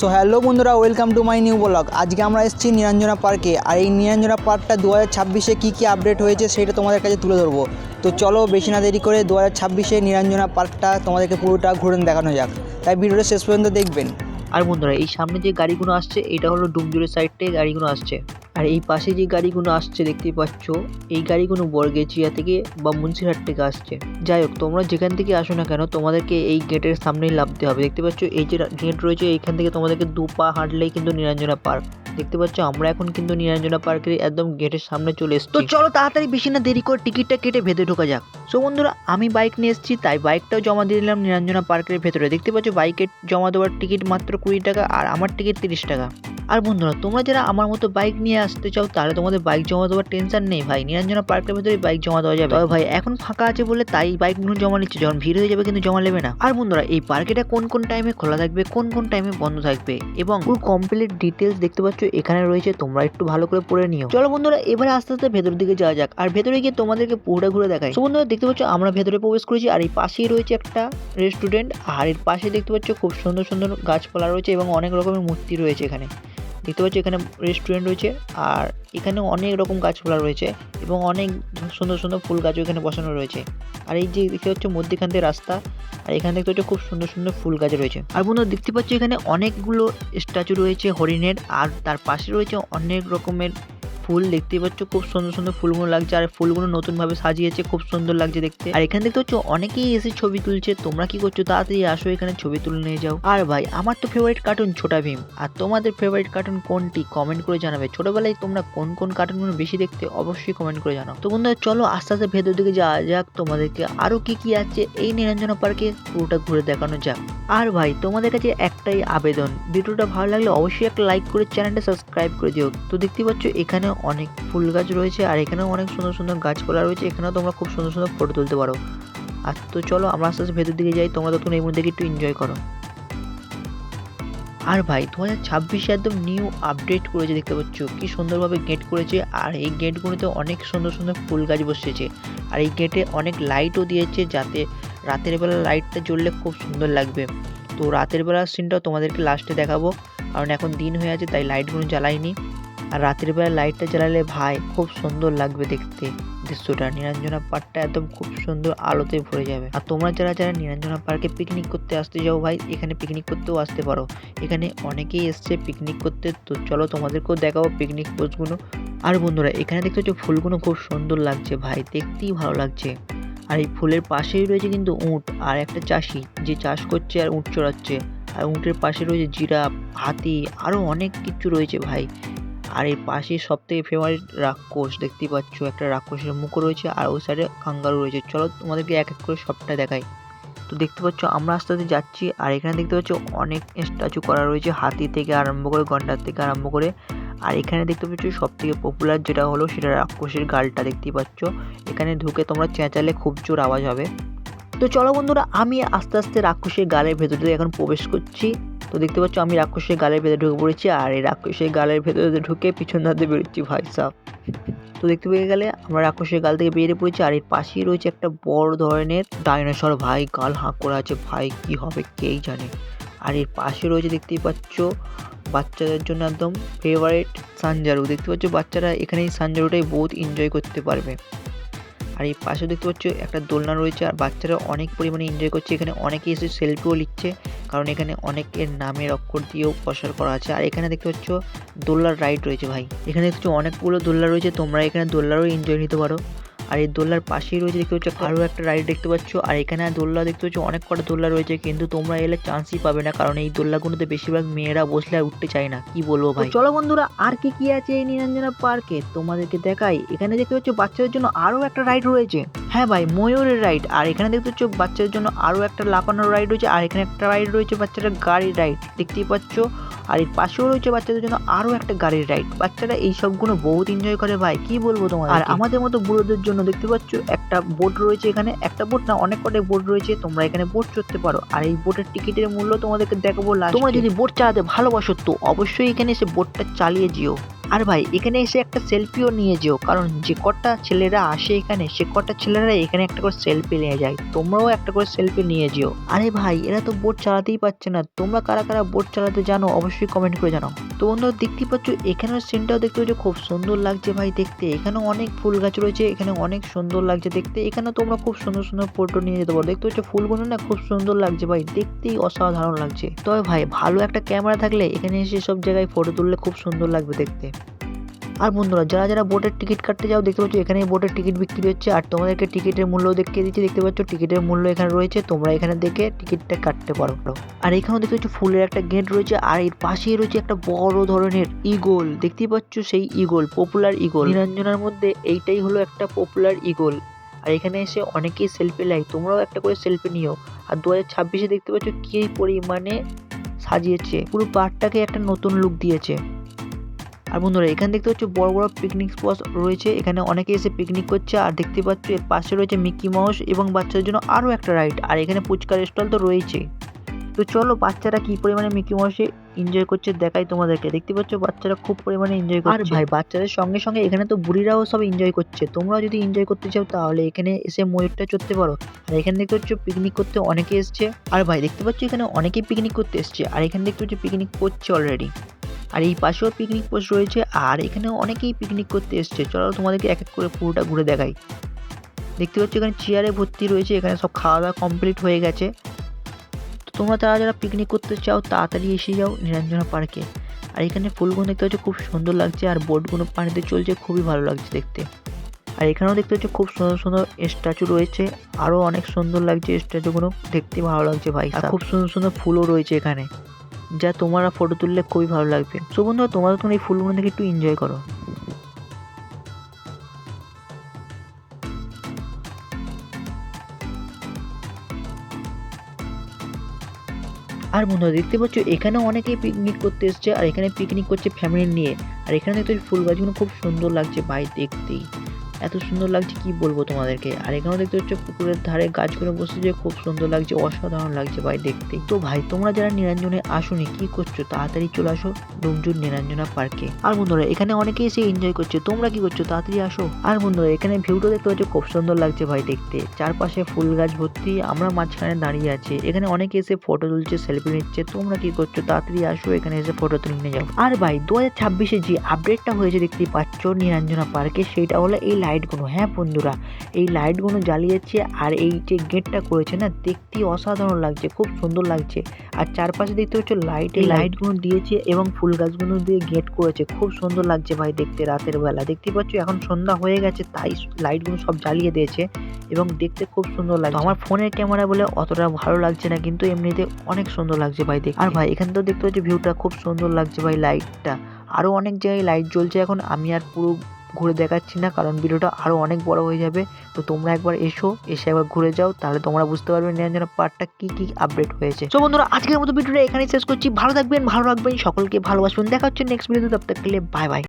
So hello বন্ধুরা, welcome to my new blog. আজকে আমরা এসেছি নিরঞ্জনা পার্কে। আর এই নিরঞ্জনা পার্কটা 2026-এ কী আপডেট হয়েছে সেটা তোমাদের কাছে তুলে ধরবো। তো চলো বেশি না দেরি করে 2026-এ নিরঞ্জনা পার্কটা তোমাদেরকে পুরোটা ঘুরে দেখানো যাক। তাই ভিডিওটা শেষ পর্যন্ত দেখবেন। আর বন্ধুরা, এই সামনে যে গাড়িগুলো আসছে এটা হলো ডুমজুরের সাইড থেকে গাড়িগুলো আসছে। আর এই পাশে যে গাড়িগুলো আসছে দেখতেই পাচ্ছ, এই গাড়িগুলো বরগেচিয়া থেকে বা মুন্সিরহাট থেকে আসছে। যাই হোক, তোমরা যেখান থেকে আসো না কেন তোমাদেরকে এই গেটের সামনেই নামতে হবে। দেখতে পাচ্ছ এই যে গেট রয়েছে, এইখান থেকে তোমাদেরকে 2 পা হাঁটলেই কিন্তু নিরঞ্জনা পার্ক। দেখতে পাচ্ছ আমরা এখন কিন্তু নিরঞ্জনা পার্কের একদম গেটের সামনে চলে এসেছি। তো চলো তাড়াতাড়ি বেশি না দেরি করে টিকিটটা কেটে ভেতরে ঢোকা যাক। সো বন্ধুরা, আমি বাইক নিয়ে এসেছি, তাই বাইকটাও জমা দিয়ে দিলাম নিরঞ্জনা পার্কের ভেতরে। দেখতে পাচ্ছ বাইকের জমা দেওয়ার টিকিট মাত্র 20 টাকা আর আমার টিকিট 30 টাকা। আর বন্ধুরা, তোমরা যারা আমার মতো বাইক নিয়ে আসতে চাও তাহলে তোমাদের বাইক জমা দেওয়ার টেনশন নেই ভাই, নিরঞ্জনা পার্কের ভেতরে বাইক জমা দেওয়া যাবে। তবে ভাই এখন ফাঁকা আছে বলে তাই বাইকগুলো জমা নিচ্ছে, যখন ভিড় হয়ে যাবে কিন্তু জমা নেবে না। আর বন্ধুরা, এই পার্কেটা কোন কোন টাইমে খোলা থাকবে, কোন কোন টাইমে বন্ধ থাকবে এবং পুরো কমপ্লিট ডিটেলস দেখতে পাচ্ছ এখানে রয়েছে, তোমরা একটু ভালো করে পড়ে নিও। চলো বন্ধুরা, এবারে আস্তে আস্তে ভেতর দিকে যাওয়া যাক আর ভেতরে গিয়ে তোমাদেরকে পুরোটা ঘুরে দেখাই। তো বন্ধুরা দেখতে পাচ্ছ আমরা ভেতরে প্রবেশ করেছি আর এই পাশেই রয়েছে একটা রেস্টুরেন্ট। আর এর পাশে দেখতে পাচ্ছ খুব সুন্দর সুন্দর গাছপালা রয়েছে এবং অনেক রকমের মূর্তি রয়েছে এখানে। দেখতে পাচ্ছ এখানে রেস্টুরেন্ট রয়েছে আর এখানে অনেক রকম গাছপালা রয়েছে এবং অনেক সুন্দর সুন্দর ফুল গাছও এখানে বসানো রয়েছে। আর এই যে দেখতে পাচ্ছ মধ্যখান থেকে রাস্তা, আর এখানে দেখতে পাচ্ছ খুব সুন্দর সুন্দর ফুল গাছ রয়েছে। আর বন্ধুরা দেখতে পাচ্ছ এখানে অনেকগুলো স্ট্যাচু রয়েছে হরিণের, আর তার পাশে রয়েছে অনেক রকমের ফুল। দেখতে পাচ্ছ খুব সুন্দর সুন্দর ফুলগুলো লাগছে আর ফুলগুলো নতুন ভাবে সাজিয়েছে, খুব সুন্দর লাগছে দেখতে। আর এখানে দেখতে পাচ্ছ অনেকেই এসে ছবি তুলছে। তোমরা কি করছো, তাড়াতাড়ি আসো এখানে ছবি তুলে নিয়ে যাও। আর ভাই আমার তো ফেভারিট কার্টুন ছোটা ভীম, আর তোমাদের ফেভারিট কার্টুন কোনটি কমেন্ট করে জানাবে। ছোটবেলায় তোমরা কোন কোন কার্টুনগুলো বেশি দেখতে অবশ্যই কমেন্ট করে জানাও। তো বন্ধুরা চলো আস্তে আস্তে ভেতর দিকে যাওয়া যাক, তোমাদেরকে আরো কি কি আছে এই নিরঞ্জনা পার্কে পুরোটা ঘুরে দেখানো যাক। আর ভাই তোমাদের কাছে একটাই আবেদন, ভিডিওটা ভালো লাগলে অবশ্যই একটা লাইক করে চ্যানেলটা সাবস্ক্রাইব করে দিও। তো দেখতে পাচ্ছ এখানে অনেক ফুল গাছ রয়েছে আর এখানেও অনেক সুন্দর সুন্দর গাছপালা রয়েছে, এখানেও তোমরা খুব সুন্দর সুন্দর ফটো তুলতে পারো। আর তো চলো আমরা আস্তে আস্তে ভেতর দিকে যাই, তোমরা তখন এই মধ্যে একটু এনজয় করো। আর ভাই 2026-এ একদম নিউ আপডেট করেছে, দেখতে পাচ্ছ কি সুন্দরভাবে গেট করেছে। আর এই গেটগুলোতে অনেক সুন্দর সুন্দর ফুল গাছ বসেছে আর এই গেটে অনেক লাইটও দিয়েছে, যাতে রাতের বেলা লাইটটা জ্বললে খুব সুন্দর লাগবে। তো রাতের বেলার সিনটাও তোমাদেরকে লাস্টে দেখাবো, কারণ এখন দিন হয়ে আছে তাই লাইটগুলো জ্বালাইনি। আর রাতের বেলা লাইটটা জ্বালালে ভাই খুব সুন্দর লাগবে দেখতে দৃশ্যটা। নিরঞ্জনা পার্কটা একদম খুব সুন্দর আলোতে ভরে যাবে। আর তোমরা যারা যারা নিরঞ্জনা পার্কে পিকনিক করতে আসতে যাও ভাই, এখানে পিকনিক করতেও আসতে পারো, এখানে অনেকেই এসছে পিকনিক করতে। তো চলো তোমাদেরকেও দেখাবো পিকনিক স্পটগুলো। আর বন্ধুরা এখানে দেখতে হচ্ছে ফুলগুলো খুব সুন্দর লাগছে ভাই, দেখতেই ভালো লাগছে। আর এই ফুলের পাশেই রয়েছে কিন্তু উট আর একটা চাষি যে চাষ করছে আর উট চড়াচ্ছে। আর উটের পাশে রয়েছে জিরাফ, হাতি, আরও অনেক কিছু রয়েছে ভাই। আর এর পাশে সব থেকে ফেভারিট রাক্ষস, দেখতেই পাচ্ছ একটা রাক্ষসের মুখ রয়েছে আর ওই সাইডে কাঙ্গারু রয়েছে। চলো তোমাদেরকে এক এক করে সবটা দেখাই। তো দেখতে পাচ্ছ আমরা আস্তে আস্তে যাচ্ছি আর এখানে দেখতে পাচ্ছ অনেক স্ট্যাচু করা রয়েছে, হাতি থেকে আরম্ভ করে গন্ডার থেকে আরম্ভ করে। আর এখানে দেখতে পাচ্ছ সব থেকে পপুলার যেটা হলো সেটা রাক্ষসের গালটা, দেখতেই পাচ্ছ এখানে ঢুকে তোমরা চেঁচালে খুব জোর আওয়াজ হবে। তো চলো বন্ধুরা, আমি আস্তে আস্তে রাক্ষসের গালের ভেতর দিয়ে এখন প্রবেশ করছি। তো দেখতে পাচ্ছ আমি রাক্ষসের গালের ভেতরে ঢুকে পড়েছি আর এই রাক্ষসের গালের ভেতরে ঢুকে পিছন ধাতে বেরোচ্ছি ভাই সাহ। তো দেখতে পেয়ে গেলে আমরা রাক্ষসের গাল থেকে বেরিয়ে পড়েছি আর এর পাশেই রয়েছে একটা বড় ধরনের ডাইনোসর ভাই, গাল হাঁ করে আছে ভাই, কি হবে কেই জানে। আর এর পাশে রয়েছে দেখতেই পাচ্ছ বাচ্চাদের জন্য একদম ফেভারিট সানজারু। দেখতে পাচ্ছ বাচ্চারা এখানে এই সানজারুটাই বহুত এনজয় করতে পারবে। আর এই পাশে দেখতে পাচ্ছ একটা দোলনা রয়েছে আর বাচ্চারা অনেক পরিমাণে এনজয় করছে, এখানে অনেকে এসে সেলফিও নিচ্ছে, কারণ এখানে অনেকের নামের অক্ষর দিয়েও প্রসার করা আছে। আর এখানে দেখতে পাচ্ছ দোলনার রাইড রয়েছে ভাই, এখানে দেখতে পাচ্ছ অনেকগুলো দোলনা রয়েছে, তোমরা এখানে দোলনারও এনজয় নিতে পারো। আর এই দোলনার পাশেই রয়েছে দেখতে পাচ্ছ আরও একটা রাইড দেখতে পাচ্ছ। আর এখানে দোলনা দেখতে পাচ্ছ অনেক কটা দোলনা রয়েছে, কিন্তু তোমরা এলে চান্সই পাবে না, কারণ এই দোলনাগুলোতে বেশিরভাগ মেয়েরা বসলে আর উঠতে চায় না, কি বলবো ভাই। চলো বন্ধুরা আর কি কি আছে এই নিরঞ্জনা পার্কে তোমাদেরকে দেখাই। এখানে দেখতে পাচ্ছ বাচ্চাদের জন্য আরও একটা রাইড রয়েছে, হ্যাঁ ভাই ময়ূরের রাইড। আর এখানে দেখতে পাচ্ছ বাচ্চাদের জন্য আরও একটা লাফানোর রাইড রয়েছে আর এখানে একটা রাইড রয়েছে বাচ্চাদের গাড়ির রাইড, দেখতেই পাচ্ছ। আর এর পাশেও রয়েছে বাচ্চাদের জন্য আরও একটা গাড়ির রাইড। বাচ্চারা এই সবগুলো বহুত এনজয় করে ভাই, কি বলবো তোমার। আর আমাদের মতো বুড়োদের জন্য দেখতে পাচ্ছ একটা বোট রয়েছে, এখানে একটা বোট না অনেক কটা বোট রয়েছে, তোমরা এখানে বোট চড়তে পারো। আর এই বোটের টিকিটের মূল্য তোমাদেরকে দেখাবো লাস্টে। তোমরা যদি বোট চালাতে ভালোবাসো তো অবশ্যই এখানে এসে বোটটা চালিয়ে যেও। আর ভাই এখানে এসে একটা সেলফিও নিয়ে যেও, কারণ যে কটা ছেলেরা আসে এখানে সে কটা ছেলেরা এখানে একটা করে সেলফি নিয়ে যায়, তোমরাও একটা করে সেলফি নিয়ে যেও। আরে ভাই এরা তো বোট চালাতেই পারছে না, তোমরা কারা কারা বোট চালাতে জানো অবশ্যই কমেন্ট করে জানাও। তো বন্ধুরা দেখতেই পাচ্ছ এখানের সিনটাও দেখতে পাচ্ছ খুব সুন্দর লাগছে ভাই দেখতে, এখানে অনেক ফুল গাছ রয়েছে, এখানে অনেক সুন্দর লাগছে দেখতে, এখানে তোমরা খুব সুন্দর সুন্দর ফটো নিয়ে যেতে পারো। দেখতে পাচ্ছ ফুলগুলো না খুব সুন্দর লাগছে ভাই, দেখতেই অসাধারণ লাগছে। তবে ভাই ভালো একটা ক্যামেরা থাকলে এখানে এসে সব জায়গায় ফটো তুললে খুব সুন্দর লাগবে দেখতে। আর বন্ধুরা যারা যারা বোটের টিকিট কাটতে যাও দেখতে পাচ্ছ এখানে বোটের টিকিট বিক্রি হচ্ছে, আর তোমাদেরকে টিকিটের মূল্য দেখিয়ে দিচ্ছি, দেখতে পাচ্ছ টিকিটের মূল্য এখানে রয়েছে, তোমরা এখানে দেখে টিকিটটা কাটতে পারো। আর এখানেও দেখতে পাচ্ছ ফুলের একটা গেট রয়েছে, আর এর পাশেই রয়েছে একটা বড় ধরনের ইগল, দেখতেই পাচ্ছ সেই ইগল, পপুলার ইগল নিরঞ্জনার মধ্যে এইটাই হলো একটা পপুলার ইগল। আর এখানে এসে অনেকেই সেলফি নেয়, তোমরাও একটা করে সেলফি নিও। আর 2026-এ দেখতে পাচ্ছ কি পরিমাণে সাজিয়েছে, পুরো পার্কটাকে একটা নতুন লুক দিয়েছে। আর বন্ধুরা এখানে দেখতে পাচ্ছ বড় বড় পিকনিক স্পট রয়েছে, এখানে অনেকে এসে পিকনিক করছে। আর দেখতে পাচ্ছ এর পাশে রয়েছে মিকি মাউস এবং বাচ্চাদের জন্য আরও একটা রাইড, আর এখানে ফুচকার স্টল তো রয়েছে। তো চলো বাচ্চারা কি পরিমাণে মিকি মাউসে এনজয় করছে দেখাই তোমাদেরকে, দেখতে পাচ্ছ বাচ্চারা খুব পরিমাণে এনজয় করছে। আর ভাই বাচ্চাদের সঙ্গে সঙ্গে এখানে তো বুড়িরাও সব এনজয় করছে, তোমরা যদি এনজয় করতে চাও তাহলে এখানে এসে ময়ূরটা চড়তে পারো। আর এখানে দেখতে পাচ্ছ পিকনিক করতে অনেকে এসছে, আর ভাই দেখতে পাচ্ছ এখানে অনেকেই পিকনিক করতে এসছে, আর এখানে দেখতে পাচ্ছ পিকনিক করছে অলরেডি। আর এই পাশেও পিকনিক পোস্ট রয়েছে, আর এখানে অনেকেই পিকনিক করতে এসছে। চলো তোমাদেরকে এক এক করে পুরোটা ঘুরে দেখাই। দেখতে পাচ্ছ এখানে চেয়ারে ভর্তি রয়েছে, এখানে সব খাওয়া দাওয়া কমপ্লিট হয়ে গেছে। তো তোমরা যারা যারা পিকনিক করতে চাও তাড়াতাড়ি এসে যাও নিরঞ্জনা পার্কে। আর এখানে ফুলগুলো দেখতে পাচ্ছ খুব সুন্দর লাগছে, আর বোটগুলো পানিতে চলছে, খুবই ভালো লাগছে দেখতে। আর এখানেও দেখতে পাচ্ছ খুব সুন্দর সুন্দর স্ট্যাচু রয়েছে, আরও অনেক সুন্দর লাগছে স্ট্যাচুগুলো, দেখতে ভালো লাগছে ভাই। আর খুব সুন্দর সুন্দর ফুলও রয়েছে এখানে, যা তোমরা ফটো তুললে খুবই ভালো লাগবে। সো বন্ধুরা তোমরা এই ফুলগুলো দেখে একটু এনজয় করো। আর বন্ধুরা দেখতে পাচ্ছ এখানে অনেকেই পিকনিক করতে এসছে, আর এখানে পিকনিক করছে ফ্যামিলি নিয়ে। আর এখানে দেখতে ফুল গাছগুলো খুব সুন্দর লাগছে ভাই দেখতেই, এত সুন্দর লাগছে কি বলবো তোমাদেরকে। আর এখানেও দেখতে পাচ্ছ পুকুরের ধারে গাছগুলো বসেছে, খুব সুন্দর লাগছে, অসাধারণ লাগছে ভাই দেখতে। তো ভাই তোমরা যারা নিরঞ্জনে আসোনি কি করছো, তাড়াতাড়ি চলে আসো ডুমজুর নিরঞ্জনা পার্কে। আর বন্ধুরা এখানে অনেকেই এসে এনজয় করছে, তোমরা কি করছো তাড়াতাড়ি আসো। আর বন্ধুরা এখানে ভিউটা দেখতে পাচ্ছ খুব সুন্দর লাগছে ভাই দেখতে, চারপাশে ফুল গাছ ভর্তি, আমরা মাঝখানে দাঁড়িয়ে আছি, এখানে অনেকে এসে ফটো তুলছে, সেলফি নিচ্ছে। তোমরা কি করছো তাড়াতাড়ি আসো, এখানে এসে ফটো তুলে নিয়ে যাও। আর ভাই 2026-এ যে আপডেটটা হয়েছে দেখতেই পাচ্ছ নিরঞ্জনা পার্কে, সেটা হলো এই লাইটগুলো। হ্যাঁ বন্ধুরা এই লাইটগুলো জ্বালিয়েছে, আর এই যে গেটটা করেছে না দেখতে অসাধারণ লাগছে, খুব সুন্দর লাগছে। আর চারপাশে দেখতে পাচ্ছ লাইট, এই লাইটগুলো দিয়েছে এবং ফুল গাছগুলো দিয়ে গেট করেছে, খুব সুন্দর লাগছে ভাই দেখতে রাতের বেলা। দেখতে পাচ্ছ এখন সন্ধ্যা হয়ে গেছে তাই লাইটগুলো সব জ্বালিয়ে দিয়েছে এবং দেখতে খুব সুন্দর লাগছে। আমার ফোনের ক্যামেরা বলে অতটা ভালো লাগছে না, কিন্তু এমনিতে অনেক সুন্দর লাগছে ভাই দেখতে। আর ভাই এখানে তো দেখতে পাচ্ছ ভিউটা খুব সুন্দর লাগছে ভাই, লাইটটা আরো অনেক জায়গায় লাইট জ্বলছে। এখন আমি আর পুরো ঘুরে দেখাচ্ছি না, কারণ ভিডিওটা আরো অনেক বড় হয়ে যাবে। তো তোমরা একবার এসে একবার ঘুরে যাও, তাহলে তোমরা বুঝতে পারবে নিরঞ্জনা পার্কটা কি কি আপডেট হয়েছে। তো বন্ধুরা আজকের মতো ভিডিওটা এখানেই শেষ করছি, ভালো থাকবেন, ভালো রাখবেন, সকলকে ভালোবাসবেন, দেখা হচ্ছে নেক্সট ভিডিওতে, তব তক के लिए বাই বাই।